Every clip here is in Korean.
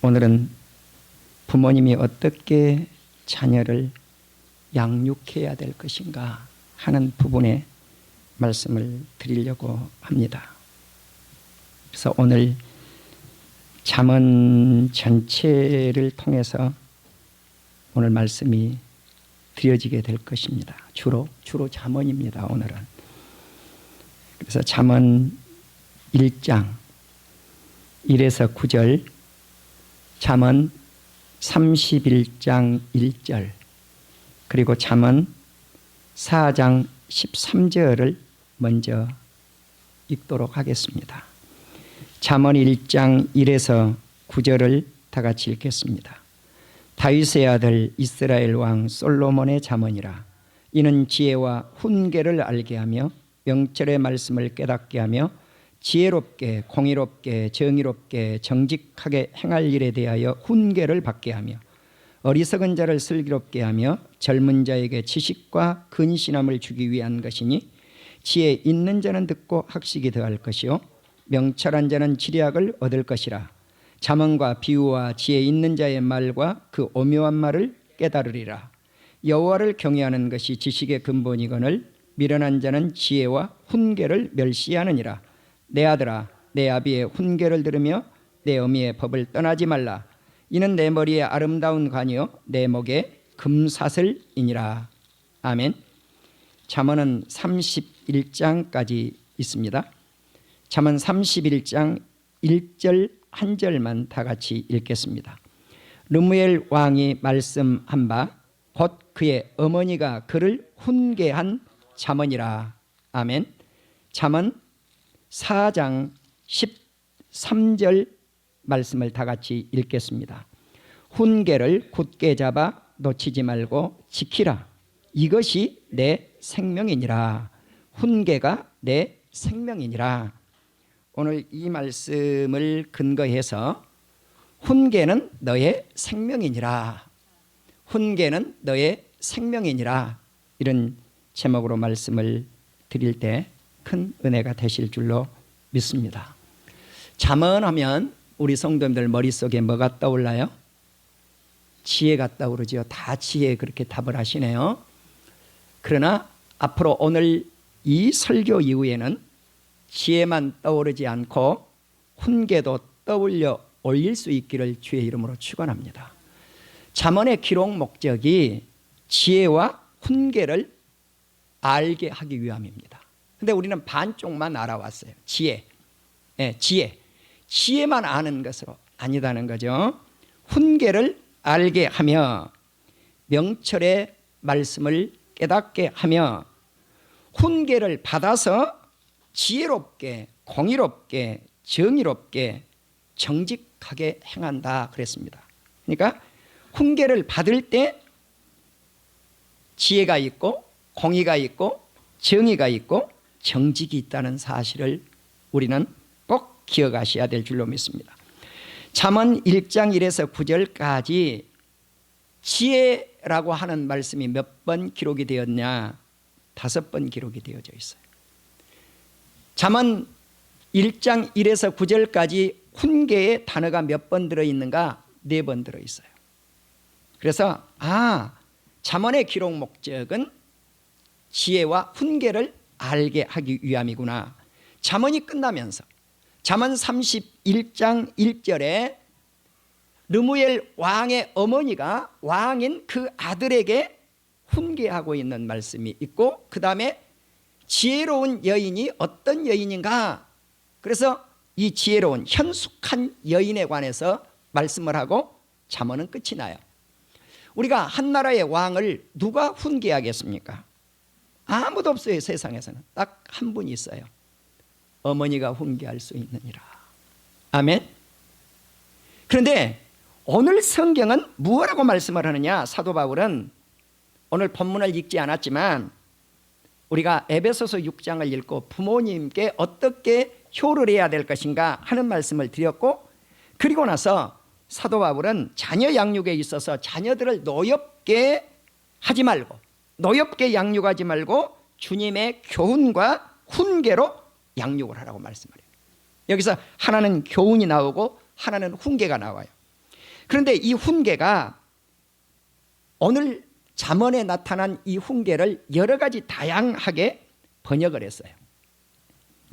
오늘은 부모님이 어떻게 자녀를 양육해야 될 것인가 하는 부분에 말씀을 드리려고 합니다. 그래서 오늘 잠언 전체를 통해서 오늘 말씀이 드려지게 될 것입니다. 주로 잠언입니다. 오늘은. 그래서 잠언 1장 1에서 9절, 잠언 31장 1절, 그리고 잠언 4장 13절을 먼저 읽도록 하겠습니다. 잠언 1장 1에서 9절을 다 같이 읽겠습니다. 다윗의 아들 이스라엘 왕 솔로몬의 잠언이라. 이는 지혜와 훈계를 알게 하며 명철의 말씀을 깨닫게 하며 지혜롭게 공의롭게 정의롭게 정직하게 행할 일에 대하여 훈계를 받게 하며 어리석은 자를 슬기롭게 하며 젊은 자에게 지식과 근신함을 주기 위한 것이니, 지혜 있는 자는 듣고 학식이 더할 것이요 명철한 자는 지략을 얻을 것이라. 잠언과 비유와 지혜 있는 자의 말과 그 오묘한 말을 깨달으리라. 여호와를 경외하는 것이 지식의 근본이거늘 미련한 자는 지혜와 훈계를 멸시하느니라. 내 아들아, 내 아비의 훈계를 들으며 내 어미의 법을 떠나지 말라. 이는 내 머리에 아름다운 관이요 내 목에 금사슬이니라. 아멘. 잠언은 31장까지 있습니다. 잠언 31장 1절 한 절만 다 같이 읽겠습니다. 르무엘 왕이 말씀한 바 곧 그의 어머니가 그를 훈계한 잠언이라. 아멘. 잠언 4장 13절 말씀을 다 같이 읽겠습니다. 훈계를 굳게 잡아 놓치지 말고 지키라. 이것이 내 생명이니라. 훈계가 내 생명이니라. 오늘 이 말씀을 근거해서 훈계는 너의 생명이니라, 훈계는 너의 생명이니라, 이런 제목으로 말씀을 드릴 때 큰 은혜가 되실 줄로 믿습니다. 잠언하면 우리 성도님들 머릿속에 뭐가 떠올라요? 지혜가 떠오르죠. 다 지혜, 그렇게 답을 하시네요. 그러나 앞으로 오늘 이 설교 이후에는 지혜만 떠오르지 않고 훈계도 떠올려 올릴 수 있기를 주의 이름으로 축원합니다. 잠언의 기록 목적이 지혜와 훈계를 알게 하기 위함입니다. 근데 우리는 반쪽만 알아왔어요. 지혜. 지혜만 아는 것으로 아니다는 거죠. 훈계를 알게 하며 명철의 말씀을 깨닫게 하며 훈계를 받아서 지혜롭게 공의롭게 정의롭게 정직하게 행한다 그랬습니다. 그러니까 훈계를 받을 때 지혜가 있고 공의가 있고 정의가 있고 정직이 있다는 사실을 우리는 꼭 기억하셔야 될 줄로 믿습니다. 잠언 1장 1에서 9절까지 지혜라고 하는 말씀이 몇 번 기록이 되었냐? 5번 기록이 되어져 있어요. 잠언 1장 1에서 9절까지 훈계의 단어가 몇 번 들어있는가? 4번 들어있어요. 그래서 잠언의 기록 목적은 지혜와 훈계를 알게 하기 위함이구나. 잠언이 끝나면서 잠언 31장 1절에 르무엘 왕의 어머니가 왕인 그 아들에게 훈계하고 있는 말씀이 있고, 그 다음에 지혜로운 여인이 어떤 여인인가, 그래서 이 지혜로운 현숙한 여인에 관해서 말씀을 하고 잠언은 끝이 나요. 우리가 한 나라의 왕을 누가 훈계하겠습니까? 아무도 없어요. 세상에서는 딱 한 분이 있어요. 어머니가 훈계할 수 있느니라. 아멘. 그런데 오늘 성경은 무엇라고 말씀을 하느냐? 사도 바울은 오늘 본문을 읽지 않았지만 우리가 에베소서 6장을 읽고 부모님께 어떻게 효를 해야 될 것인가 하는 말씀을 드렸고, 그리고 나서 사도 바울은 자녀 양육에 있어서 자녀들을 노엽게 하지 말고, 노엽게 양육하지 말고 주님의 교훈과 훈계로 양육을 하라고 말씀을 해요. 여기서 하나는 교훈이 나오고 하나는 훈계가 나와요. 그런데 이 훈계가 오늘 잠언에 나타난 이 훈계를 여러 가지 다양하게 번역을 했어요.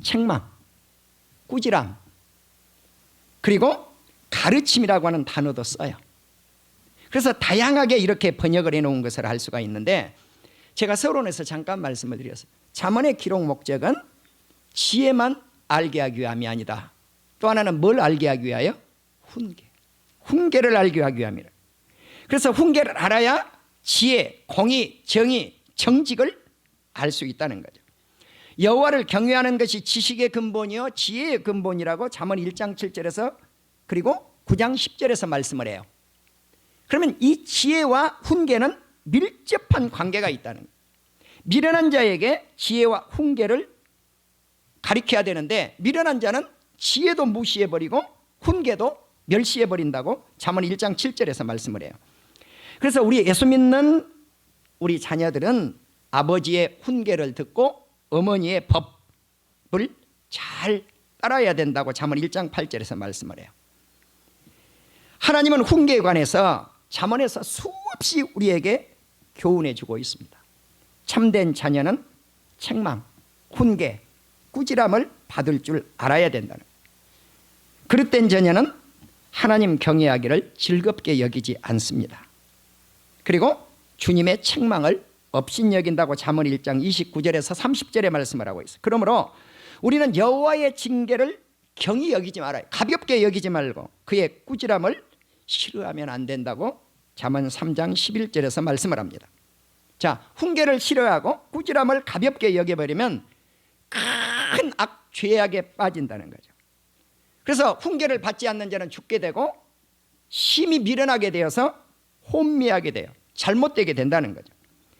책망, 꾸지람, 그리고 가르침이라고 하는 단어도 써요. 그래서 다양하게 이렇게 번역을 해놓은 것을 알 수가 있는데, 제가 서론에서 잠깐 말씀을 드렸어요. 잠언의 기록 목적은 지혜만 알게 하기 위함이 아니다. 또 하나는 뭘 알게 하기 위하여? 훈계. 훈계를 알게 하기 위함이라. 그래서 훈계를 알아야 지혜, 공의, 정의, 정직을 알 수 있다는 거죠. 여호와를 경외하는 것이 지식의 근본이요 지혜의 근본이라고 잠언 1장 7절에서 그리고 9장 10절에서 말씀을 해요. 그러면 이 지혜와 훈계는 밀접한 관계가 있다는 거예요. 미련한 자에게 지혜와 훈계를 가르쳐야 되는데, 미련한 자는 지혜도 무시해버리고 훈계도 멸시해버린다고 잠언 1장 7절에서 말씀을 해요. 그래서 우리 예수 믿는 우리 자녀들은 아버지의 훈계를 듣고 어머니의 법을 잘 따라야 된다고 잠언 1장 8절에서 말씀을 해요. 하나님은 훈계에 관해서 잠언에서 수없이 우리에게 교훈해 주고 있습니다. 참된 자녀는 책망, 훈계, 꾸지람을 받을 줄 알아야 된다는 거예요. 그릇된 자녀는 하나님 경외하기를 즐겁게 여기지 않습니다. 그리고 주님의 책망을 업신여긴다고 잠언 1장 29절에서 30절에 말씀을 하고 있어요. 그러므로 우리는 여호와의 징계를 경히 여기지 말아요. 가볍게 여기지 말고 그의 꾸지람을 싫어하면 안 된다고 잠언 3장 11절에서 말씀을 합니다. 자, 훈계를 싫어하고 꾸지람을 가볍게 여겨버리면 큰 죄악에 빠진다는 거죠. 그래서 훈계를 받지 않는 자는 죽게 되고 심히 미련하게 되어서 혼미하게 돼요. 잘못되게 된다는 거죠.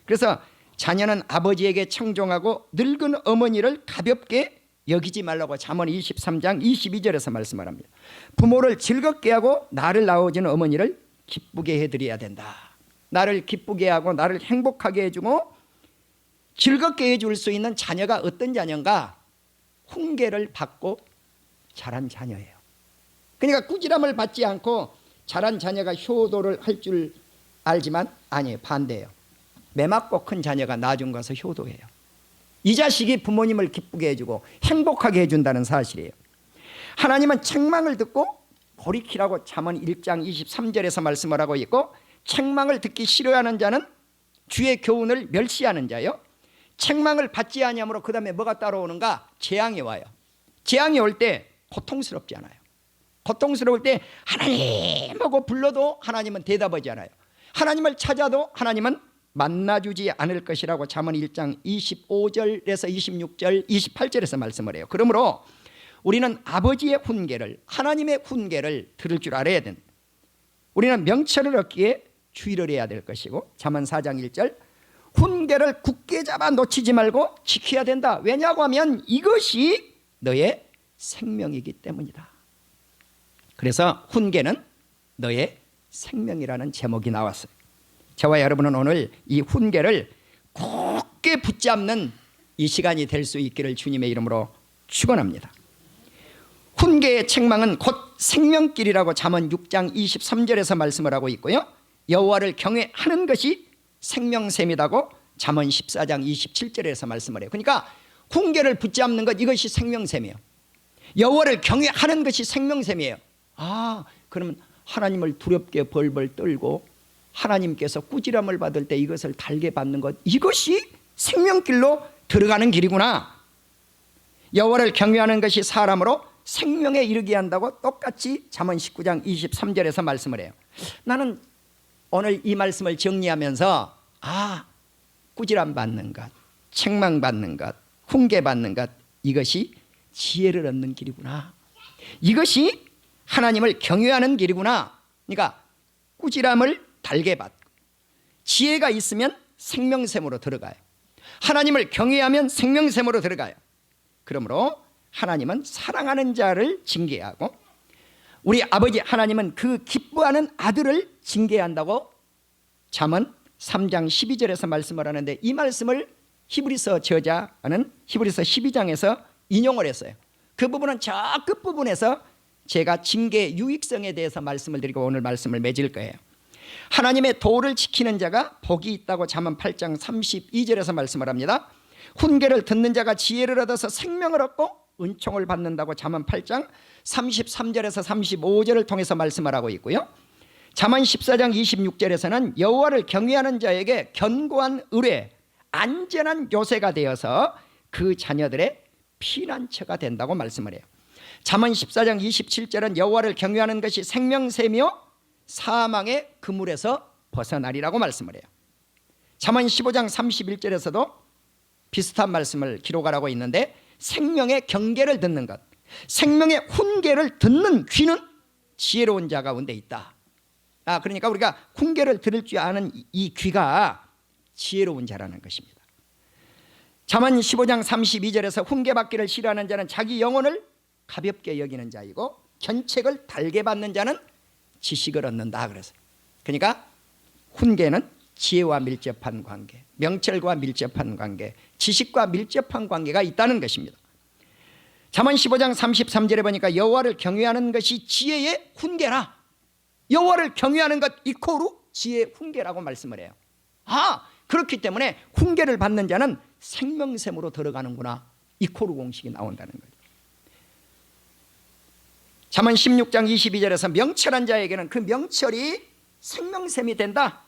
그래서 자녀는 아버지에게 청종하고 늙은 어머니를 가볍게 여기지 말라고 잠언 23장 22절에서 말씀을 합니다. 부모를 즐겁게 하고 나를 낳아준 어머니를 기쁘게 해드려야 된다. 나를 기쁘게 하고 나를 행복하게 해주고 즐겁게 해줄 수 있는 자녀가 어떤 자녀인가? 훈계를 받고 자란 자녀예요. 그러니까 꾸지람을 받지 않고 자란 자녀가 효도를 할 줄 알지만 아니에요. 반대예요. 매맞고 큰 자녀가 나중 가서 효도해요. 이 자식이 부모님을 기쁘게 해주고 행복하게 해준다는 사실이에요. 하나님은 책망을 듣고 돌이키라고 잠언 1장 23절에서 말씀을 하고 있고, 책망을 듣기 싫어하는 자는 주의 교훈을 멸시하는 자요, 책망을 받지 아니함으로 그 다음에 뭐가 따라오는가? 재앙이 와요. 재앙이 올 때 고통스럽지 않아요. 고통스러울 때 하나님하고 불러도 하나님은 대답하지 않아요. 하나님을 찾아도 하나님은 만나주지 않을 것이라고 잠언 1장 25절에서 26절 28절에서 말씀을 해요. 그러므로 우리는 아버지의 훈계를, 하나님의 훈계를 들을 줄 알아야 된다. 우리는 명철을 얻기에 주의를 해야 될 것이고, 잠언 4장 1절 훈계를 굳게 잡아 놓치지 말고 지켜야 된다. 왜냐고 하면 이것이 너의 생명이기 때문이다. 그래서 훈계는 너의 생명이라는 제목이 나왔어요. 저와 여러분은 오늘 이 훈계를 굳게 붙잡는 이 시간이 될 수 있기를 주님의 이름으로 축원합니다. 훈계의 책망은 곧 생명길이라고 잠언 6장 23절에서 말씀을 하고 있고요, 여호와를 경외하는 것이 생명샘이라고 잠언 14장 27절에서 말씀을 해요. 그러니까 훈계를 붙잡는 것, 이것이 생명샘이에요. 여호와를 경외하는 것이 생명샘이에요. 그러면 하나님을 두렵게 벌벌 떨고 하나님께서 꾸지람을 받을 때 이것을 달게 받는 것, 이것이 생명길로 들어가는 길이구나. 여호와를 경외하는 것이 사람으로 생명에 이르게 한다고 똑같이 잠언 19장 23절에서 말씀을 해요. 나는 오늘 이 말씀을 정리하면서 꾸지람 받는 것, 책망 받는 것, 훈계 받는 것, 이것이 지혜를 얻는 길이구나. 이것이 하나님을 경외하는 길이구나. 그러니까 꾸지람을 달게 받고 지혜가 있으면 생명샘으로 들어가요. 하나님을 경외하면 생명샘으로 들어가요. 그러므로 하나님은 사랑하는 자를 징계하고 우리 아버지 하나님은 그 기뻐하는 아들을 징계한다고 잠언 3장 12절에서 말씀을 하는데, 이 말씀을 히브리서 저자는 히브리서 12장에서 인용을 했어요. 그 부분은 저 끝부분에서 제가 징계의 유익성에 대해서 말씀을 드리고 오늘 말씀을 맺을 거예요. 하나님의 도를 지키는 자가 복이 있다고 잠언 8장 32절에서 말씀을 합니다. 훈계를 듣는 자가 지혜를 얻어서 생명을 얻고 은총을 받는다고 잠언 8장 33절에서 35절을 통해서 말씀을 하고 있고요. 잠언 14장 26절에서는 여호와를 경외하는 자에게 견고한 의뢰, 안전한 요새가 되어서 그 자녀들의 피난처가 된다고 말씀을 해요. 잠언 14장 27절은 여호와를 경외하는 것이 생명새며 사망의 그물에서 벗어나리라고 말씀을 해요. 잠언 15장 31절에서도 비슷한 말씀을 기록하라고 있는데 생명의 경계를 듣는 것, 생명의 훈계를 듣는 귀는 지혜로운 자 가운데 있다. 그러니까 우리가 훈계를 들을 줄 아는 이 귀가 지혜로운 자라는 것입니다. 잠언 15장 32절에서 훈계받기를 싫어하는 자는 자기 영혼을 가볍게 여기는 자이고 견책을 달게 받는 자는 지식을 얻는다. 그러니까 훈계는 지혜와 밀접한 관계, 명철과 밀접한 관계, 지식과 밀접한 관계가 있다는 것입니다. 잠언 15장 33절에 보니까 여호와를 경외하는 것이 지혜의 훈계라. 여호와를 경외하는 것 이코르 지혜의 훈계라고 말씀을 해요. 그렇기 때문에 훈계를 받는 자는 생명샘으로 들어가는구나. 이코르 공식이 나온다는 거죠. 잠언 16장 22절에서 명철한 자에게는 그 명철이 생명샘이 된다.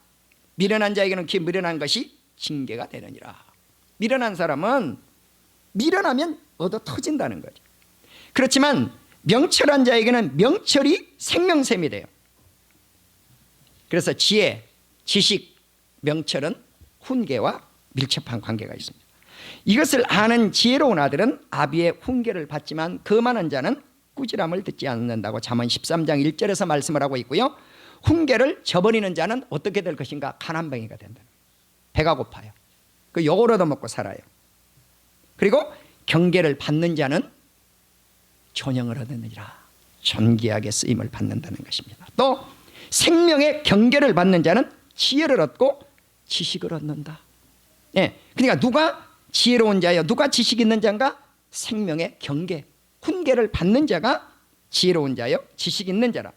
미련한 자에게는 그 미련한 것이 징계가 되느니라. 미련한 사람은 미련하면 얻어 터진다는 거죠. 그렇지만 명철한 자에게는 명철이 생명샘이 돼요. 그래서 지혜, 지식, 명철은 훈계와 밀접한 관계가 있습니다. 이것을 아는 지혜로운 아들은 아비의 훈계를 받지만 거만한 자는 꾸지람을 듣지 않는다고 잠언 13장 1절에서 말씀을 하고 있고요. 훈계를 저버리는 자는 어떻게 될 것인가? 가난뱅이가 된다. 배가 고파요. 그 욕을 얻어먹고 살아요. 그리고 경계를 받는 자는 존영을 얻느니라. 존귀하게 쓰임을 받는다는 것입니다. 또 생명의 경계를 받는 자는 지혜를 얻고 지식을 얻는다. 그러니까 누가 지혜로운 자요, 누가 지식 있는 자인가? 생명의 경계, 훈계를 받는 자가 지혜로운 자요, 지식 있는 자라.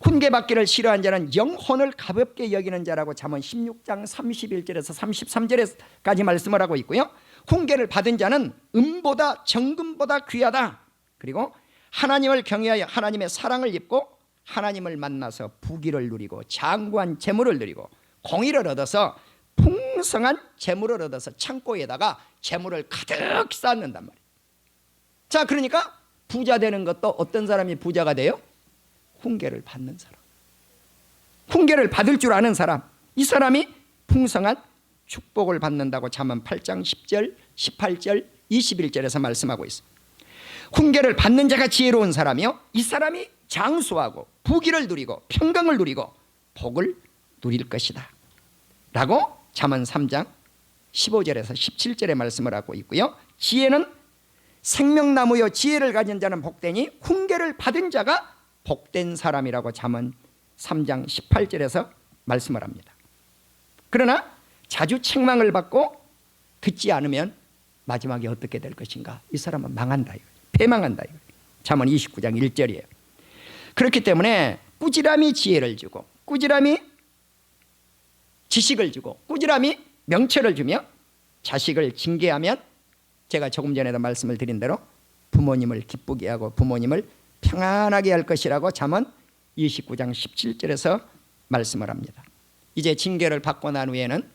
훈계 받기를 싫어한 자는 영혼을 가볍게 여기는 자라고 잠언 16장 31절에서 33절까지 말씀을 하고 있고요. 훈계를 받은 자는 은보다 정금보다 귀하다. 그리고 하나님을 경외하여 하나님의 사랑을 입고 하나님을 만나서 부귀를 누리고 장구한 재물을 누리고 공의를 얻어서 풍성한 재물을 얻어서 창고에다가 재물을 가득 쌓는단 말이에요. 자, 그러니까 부자 되는 것도 어떤 사람이 부자가 돼요? 훈계를 받는 사람, 훈계를 받을 줄 아는 사람, 이 사람이 풍성한 축복을 받는다고 잠언 8장 10절, 18절, 21절에서 말씀하고 있습니다. 훈계를 받는 자가 지혜로운 사람이요, 이 사람이 장수하고 부귀를 누리고 평강을 누리고 복을 누릴 것이다 라고 잠언 3장 15절에서 17절에 말씀을 하고 있고요. 지혜는 생명나무요, 지혜를 가진 자는 복되니 훈계를 받은 자가 복된 사람이라고 잠언 3장 18절에서 말씀을 합니다. 그러나 자주 책망을 받고 듣지 않으면 마지막에 어떻게 될 것인가? 이 사람은 망한다, 패망한다. 잠언 29장 1절이에요. 그렇기 때문에 꾸지람이 지혜를 주고 꾸지람이 지식을 주고 꾸지람이 명철을 주며 자식을 징계하면 제가 조금 전에도 말씀을 드린 대로 부모님을 기쁘게 하고 부모님을 평안하게 할 것이라고 잠언 29장 17절에서 말씀을 합니다. 이제 징계를 받고 난 후에는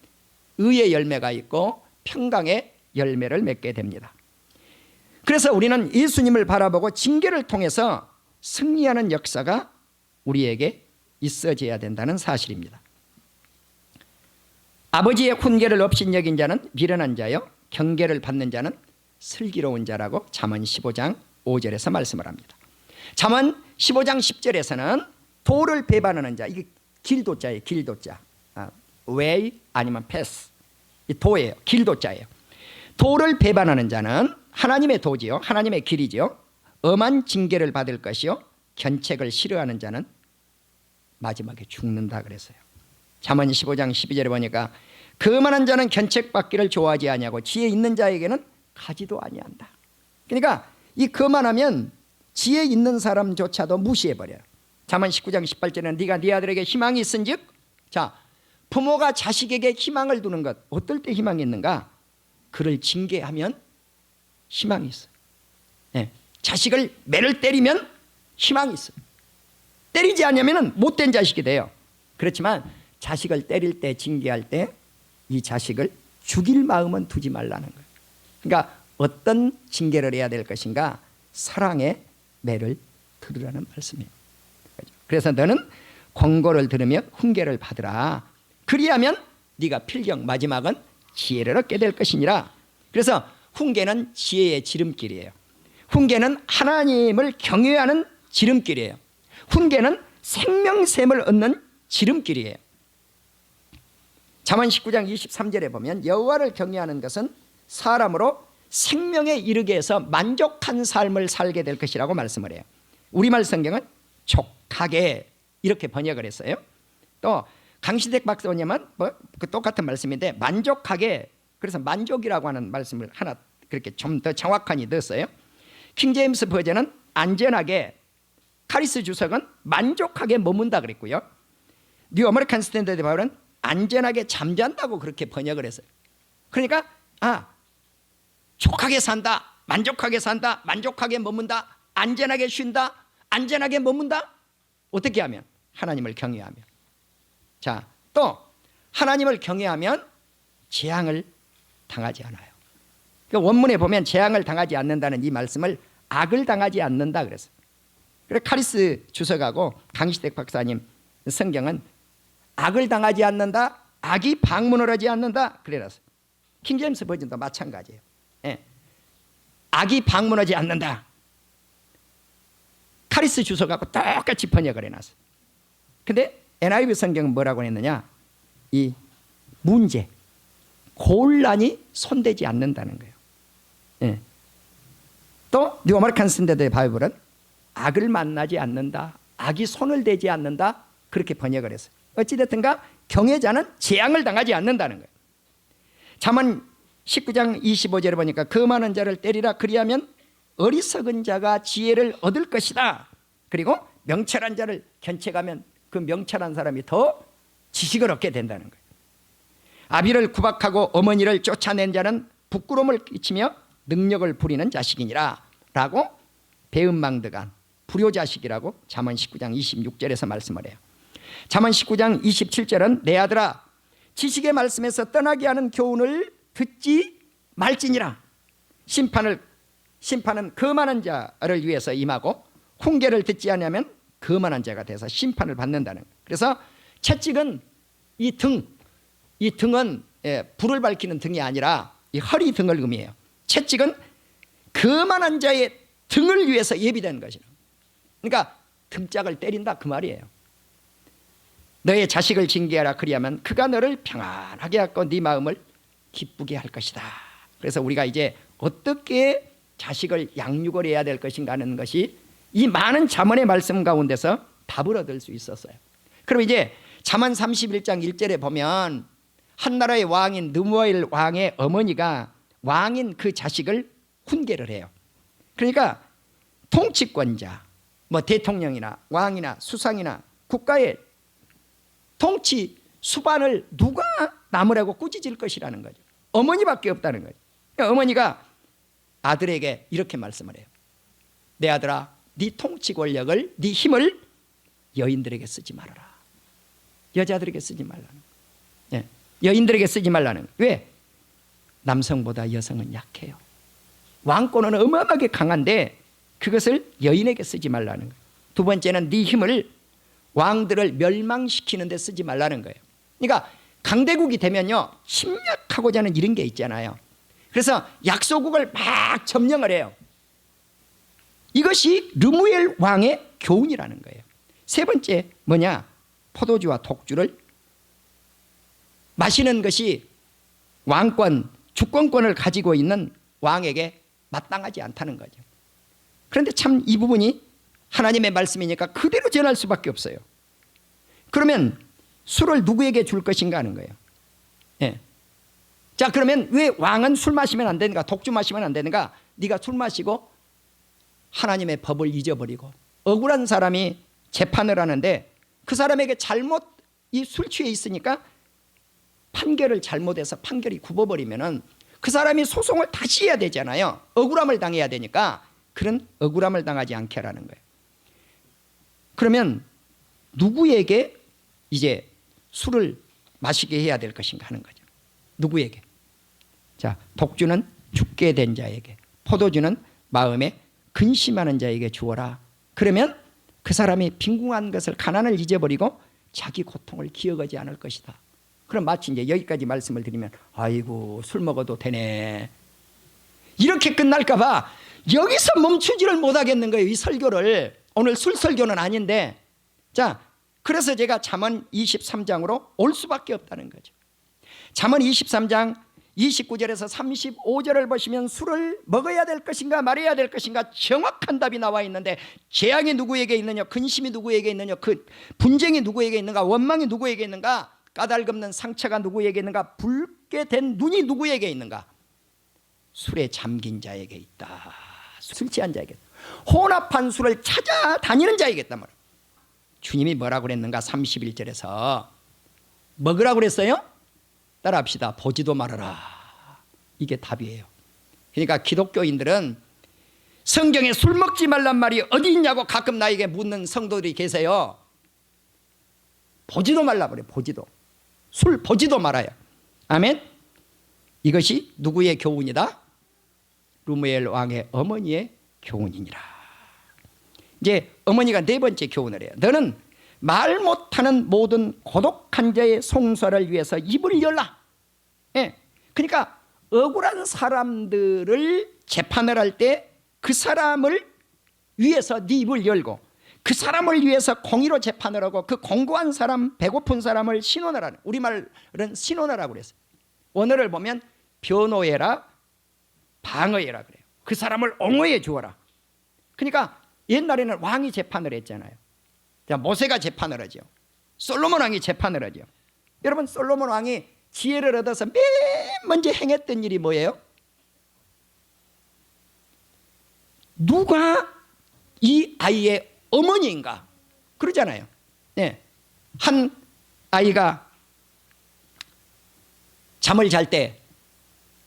의의 열매가 있고 평강의 열매를 맺게 됩니다. 그래서 우리는 예수님을 바라보고 징계를 통해서 승리하는 역사가 우리에게 있어져야 된다는 사실입니다. 아버지의 훈계를 업신여긴 자는 미련한 자요, 경계를 받는 자는 슬기로운 자라고 잠언 15장 5절에서 말씀을 합니다. 잠언 15장 10절에서는 도를 배반하는 자, 이게 길도자예요. 길도자, way 아니면 path, 이 도예요. 길도자예요. 도를 배반하는 자는 하나님의 도지요, 하나님의 길이지요, 엄한 징계를 받을 것이요, 견책을 싫어하는 자는 마지막에 죽는다 그랬어요. 잠언 15장 12절에 보니까 거만한 자는 견책받기를 좋아하지 아니하고 지혜 있는 자에게는 가지도 아니한다. 그러니까 이 거만하면 지혜 있는 사람조차도 무시해버려요. 잠언 19장 18절에는 네가 네 아들에게 희망이 있은즉, 자, 부모가 자식에게 희망을 두는 것, 어떨 때 희망이 있는가? 그를 징계하면 희망이 있어요. 네. 자식을 매를 때리면 희망이 있어요. 때리지 않으면 못된 자식이 돼요. 그렇지만 자식을 때릴 때, 징계할 때 이 자식을 죽일 마음은 두지 말라는 거예요. 그러니까 어떤 징계를 해야 될 것인가? 사랑의 매를 들으라는 말씀이에요. 그래서 너는 권고를 들으며 훈계를 받으라. 그리하면 네가 필경, 마지막은 지혜를 얻게 될 것이니라. 그래서 훈계는 지혜의 지름길이에요. 훈계는 하나님을 경외하는 지름길이에요. 훈계는 생명샘을 얻는 지름길이에요. 잠언 19장 23절에 보면 여호와를 경외하는 것은 사람으로 생명에 이르게 해서 만족한 삶을 살게 될 것이라고 말씀을 해요. 우리말 성경은 족하게 이렇게 번역을 했어요. 또 강시택 박사님은 그 똑같은 말씀인데 만족하게, 그래서 만족이라고 하는 말씀을 하나 그렇게 좀 더 정확하게 넣었어요. 킹제임스 버전은 안전하게, 카리스 주석은 만족하게 머문다 그랬고요. 뉴 아메리칸 스탠더드 바울은 안전하게 잠잔다고 그렇게 번역을 했어요. 그러니까 족하게 산다, 만족하게 산다, 만족하게 머문다, 안전하게 쉰다, 안전하게 머문다. 어떻게 하면? 하나님을 경외하며. 자, 또 하나님을 경외하면 재앙을 당하지 않아요. 그러니까 원문에 보면 재앙을 당하지 않는다는 이 말씀을 악을 당하지 않는다 그랬어요. 그래서 카리스 주석하고 강시택 박사님 성경은 악을 당하지 않는다, 악이 방문을 하지 않는다 그래놨어요. 킹제임스 버전도 마찬가지예요. 예. 악이 방문하지 않는다. 카리스 주석하고 똑같이 번역을 해놨어요. 근데 NIV 성경은 뭐라고 했느냐? 이 문제, 곤란이 손대지 않는다는 거예요. 예. 또 뉴 아메리칸 스탠더드 바이블은 악을 만나지 않는다, 악이 손을 대지 않는다 그렇게 번역을 했어요. 어찌됐든가 경외자는 재앙을 당하지 않는다는 거예요. 잠언 19장 25절에 보니까 그 많은 자를 때리라. 그리하면 어리석은 자가 지혜를 얻을 것이다. 그리고 명철한 자를 견책하면 그 명철한 사람이 더 지식을 얻게 된다는 거예요. 아비를 구박하고 어머니를 쫓아낸 자는 부끄러움을 끼치며 능력을 부리는 자식이니라 라고 배은망덕한 불효자식이라고 잠언 19장 26절에서 말씀을 해요. 잠언 19장 27절은 내 아들아 지식의 말씀에서 떠나게 하는 교훈을 듣지 말지니라. 심판은 거만한 자를 위해서 임하고 훈계를 듣지 않으면 거만한 자가 돼서 심판을 받는다는 거예요. 그래서 채찍은 이 등은 불을 밝히는 등이 아니라 이 허리 등을 의미해요. 채찍은 거만한 자의 등을 위해서 예비된 것이라. 그러니까 등짝을 때린다 그 말이에요. 너의 자식을 징계하라. 그리하면 그가 너를 평안하게 하고 네 마음을 기쁘게 할 것이다. 그래서 우리가 이제 어떻게 자식을 양육을 해야 될 것인가 하는 것이 이 많은 잠언의 말씀 가운데서 답을 얻을 수 있었어요. 그럼 이제 잠언 31장 1절에 보면 한 나라의 왕인 느무엘 왕의 어머니가 왕인 그 자식을 훈계를 해요. 그러니까 통치권자, 뭐 대통령이나 왕이나 수상이나 국가의 통치 수반을 누가 나무라고 꾸짖을 것이라는 거죠. 어머니밖에 없다는 거죠. 어머니가 아들에게 이렇게 말씀을 해요. 내 아들아, 네 통치 권력을, 네 힘을 여인들에게 쓰지 말아라. 여자들에게 쓰지 말라는 거예요. 여인들에게 쓰지 말라는 거예요. 왜? 남성보다 여성은 약해요. 왕권은 어마어마하게 강한데 그것을 여인에게 쓰지 말라는 거예요. 두 번째는 네 힘을 왕들을 멸망시키는 데 쓰지 말라는 거예요. 그러니까 강대국이 되면요 침략하고자 하는 이런 게 있잖아요. 그래서 약소국을 막 점령을 해요. 이것이 르무엘 왕의 교훈이라는 거예요. 세 번째 뭐냐? 포도주와 독주를 마시는 것이 왕권, 주권권을 가지고 있는 왕에게 마땅하지 않다는 거죠. 그런데 참 이 부분이 하나님의 말씀이니까 그대로 전할 수밖에 없어요. 그러면 술을 누구에게 줄 것인가 하는 거예요. 예. 자, 그러면 왜 왕은 술 마시면 안 되는가? 독주 마시면 안 되는가? 네가 술 마시고 하나님의 법을 잊어버리고 억울한 사람이 재판을 하는데 그 사람에게 잘못 이 술 취해 있으니까 판결을 잘못해서 판결이 굽어버리면은 그 사람이 소송을 다시 해야 되잖아요. 억울함을 당해야 되니까. 그런 억울함을 당하지 않게 하라는 거예요. 그러면 누구에게 이제 술을 마시게 해야 될 것인가 하는 거죠. 누구에게? 자, 독주는 죽게 된 자에게, 포도주는 마음에 근심하는 자에게 주어라. 그러면 그 사람이 빈궁한 것을, 가난을 잊어버리고 자기 고통을 기억하지 않을 것이다. 그럼 마치 이제 여기까지 말씀을 드리면 아이고 술 먹어도 되네 이렇게 끝날까 봐 여기서 멈추지를 못하겠는 거예요. 이 설교를. 오늘 술 설교는 아닌데, 자, 그래서 제가 잠언 23장으로 올 수밖에 없다는 거죠. 잠언 23장 29절에서 35절을 보시면 술을 먹어야 될 것인가 말아야 될 것인가 정확한 답이 나와 있는데, 재앙이 누구에게 있느냐, 근심이 누구에게 있느냐, 그 분쟁이 누구에게 있는가, 원망이 누구에게 있는가, 까닭없는 상처가 누구에게 있는가, 붉게 된 눈이 누구에게 있는가? 술에 잠긴 자에게 있다. 술 취한 자에게, 혼합한 술을 찾아다니는 자에게 있단 말이에요. 주님이 뭐라고 그랬는가? 31절에서 먹으라고 그랬어요? 따라합시다. 보지도 말아라. 이게 답이에요. 그러니까 기독교인들은 성경에 술 먹지 말란 말이 어디 있냐고 가끔 나에게 묻는 성도들이 계세요. 보지도 말라 그래. 보지도. 술 보지도 말아요. 아멘. 이것이 누구의 교훈이다? 루무엘 왕의 어머니의 교훈이니라. 이제 어머니가 네 번째 교훈을 해요. 너는 말 못하는 모든 고독한 자의 송사를 위해서 입을 열라. 예. 그러니까 억울한 사람들을 재판을 할 때 그 사람을 위해서 네 입을 열고, 그 사람을 위해서 공의로 재판을 하고, 그 공고한 사람, 배고픈 사람을 신원하라는, 우리말은 신원하라고 그랬어요. 원어를 보면 변호해라, 방어해라 그래요. 그 사람을 옹호해 주어라. 그러니까 옛날에는 왕이 재판을 했잖아요. 자, 모세가 재판을 하죠. 솔로몬 왕이 재판을 하죠. 여러분, 솔로몬 왕이 지혜를 얻어서 맨 먼저 행했던 일이 뭐예요? 누가 이 아이의 어머니인가? 그러잖아요. 네. 한 아이가 잠을 잘 때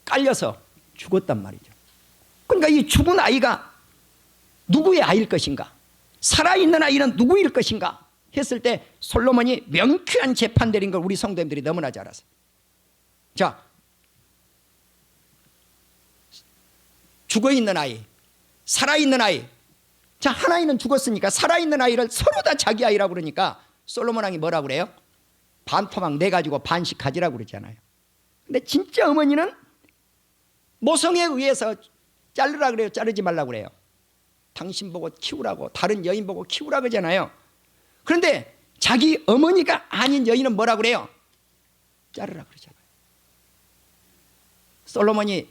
깔려서 죽었단 말이죠. 그러니까 이 죽은 아이가 누구의 아이일 것인가? 살아있는 아이는 누구일 것인가? 했을 때 솔로몬이 명쾌한 재판 내린 걸 우리 성도님들이 너무나 잘 아세요. 자, 죽어있는 아이, 살아있는 아이. 자, 한 아이는 죽었으니까 살아있는 아이를 서로 다 자기 아이라고 그러니까 솔로몬 왕이 뭐라고 그래요? 반토막 내가지고 반씩 가지라고 그러잖아요. 근데 진짜 어머니는 모성에 의해서 자르라 그래요? 자르지 말라고 그래요? 당신 보고 키우라고, 다른 여인 보고 키우라고 하잖아요. 그런데 자기 어머니가 아닌 여인은 뭐라고 그래요? 자르라 그러잖아요. 솔로몬이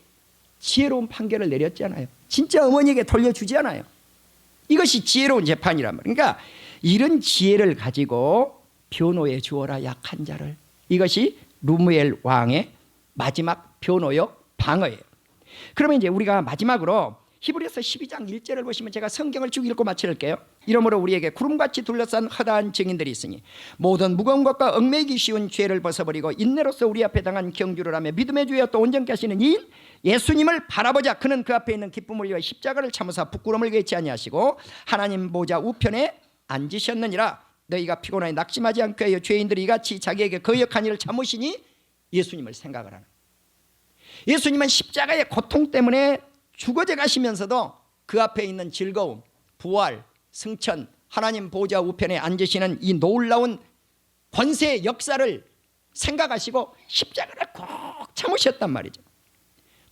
지혜로운 판결을 내렸잖아요. 진짜 어머니에게 돌려주지 않아요. 이것이 지혜로운 재판이란 말이에요. 그러니까 이런 지혜를 가지고 변호해 주어라, 약한 자를. 이것이 루무엘 왕의 마지막 변호요, 방어예요. 그러면 이제 우리가 마지막으로 히브리서 12장 1절을 보시면, 제가 성경을 쭉 읽고 마칠게요. 이러므로 우리에게 구름같이 둘러싼 허다한 증인들이 있으니 모든 무거운 것과 얽매이기 쉬운 죄를 벗어버리고 인내로서 우리 앞에 당한 경주를 하며 믿음의 주여 또 온전케 하시는 이인 예수님을 바라보자. 그는 그 앞에 있는 기쁨을 위하여 십자가를 참으사 부끄러움을 개치 아니하시고 하나님 보좌 우편에 앉으셨느니라. 너희가 피곤하니 낙심하지 않게 하여 죄인들이 이같이 자기에게 거역한 일을 참으시니 예수님을 생각을 하는. 예수님은 십자가의 고통 때문에 죽어져 가시면서도 그 앞에 있는 즐거움, 부활, 승천, 하나님 보좌 우편에 앉으시는 이 놀라운 권세의 역사를 생각하시고 십자가를 꼭 참으셨단 말이죠.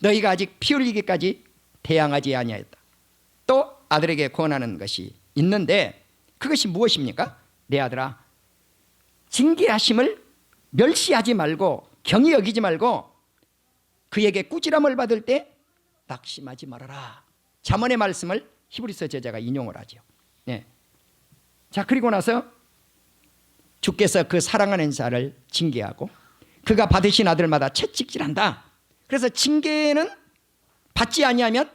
너희가 아직 피 흘리기까지 대항하지 아니하였다. 또 아들에게 권하는 것이 있는데 그것이 무엇입니까? 내 아들아, 징계하심을 멸시하지 말고 경히 여기지 말고 그에게 꾸지람을 받을 때 낙심하지 말아라. 잠언의 말씀을 히브리서 저자가 인용을 하죠. 네. 자, 그리고 나서 주께서 그 사랑하는 자를 징계하고 그가 받으신 아들마다 채찍질한다. 그래서 징계는 받지 아니하면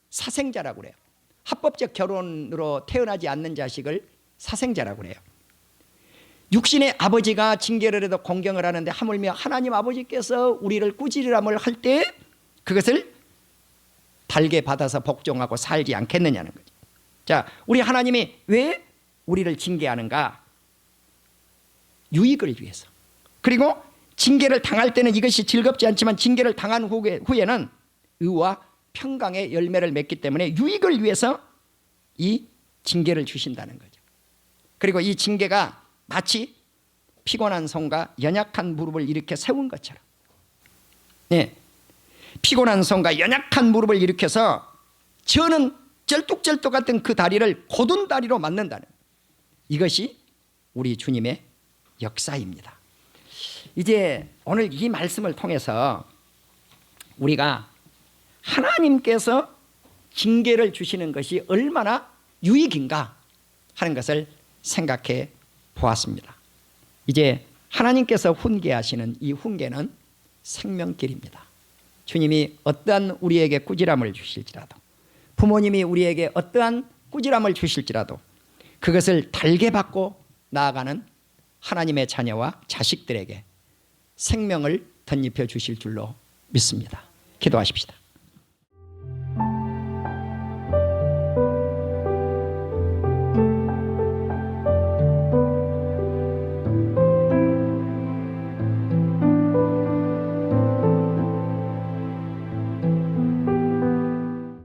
사생자라고 그래요. 합법적 결혼으로 태어나지 않는 자식을 사생자라고 그래요. 육신의 아버지가 징계를 해도 공경을 하는데 하물며 하나님 아버지께서 우리를 꾸지람을 할 때 그것을 달게 받아서 복종하고 살지 않겠느냐는 거죠. 자, 우리 하나님이 왜 우리를 징계하는가? 유익을 위해서. 그리고 징계를 당할 때는 이것이 즐겁지 않지만 징계를 당한 후에는 의와 평강의 열매를 맺기 때문에 유익을 위해서 이 징계를 주신다는 거죠. 그리고 이 징계가 마치 피곤한 손과 연약한 무릎을 일으켜 세운 것처럼, 네, 피곤한 손과 연약한 무릎을 일으켜서 저는 쩔뚝쩔뚝 같은 그 다리를 곧은 다리로 만든다는, 이것이 우리 주님의 역사입니다. 이제 오늘 이 말씀을 통해서 우리가 하나님께서 징계를 주시는 것이 얼마나 유익인가 하는 것을 생각해 보았습니다. 이제 하나님께서 훈계하시는 이 훈계는 생명길입니다. 주님이 어떠한 우리에게 꾸지람을 주실지라도, 부모님이 우리에게 어떠한 꾸지람을 주실지라도 그것을 달게 받고 나아가는 하나님의 자녀와 자식들에게 생명을 덧입혀 주실 줄로 믿습니다. 기도하십시다.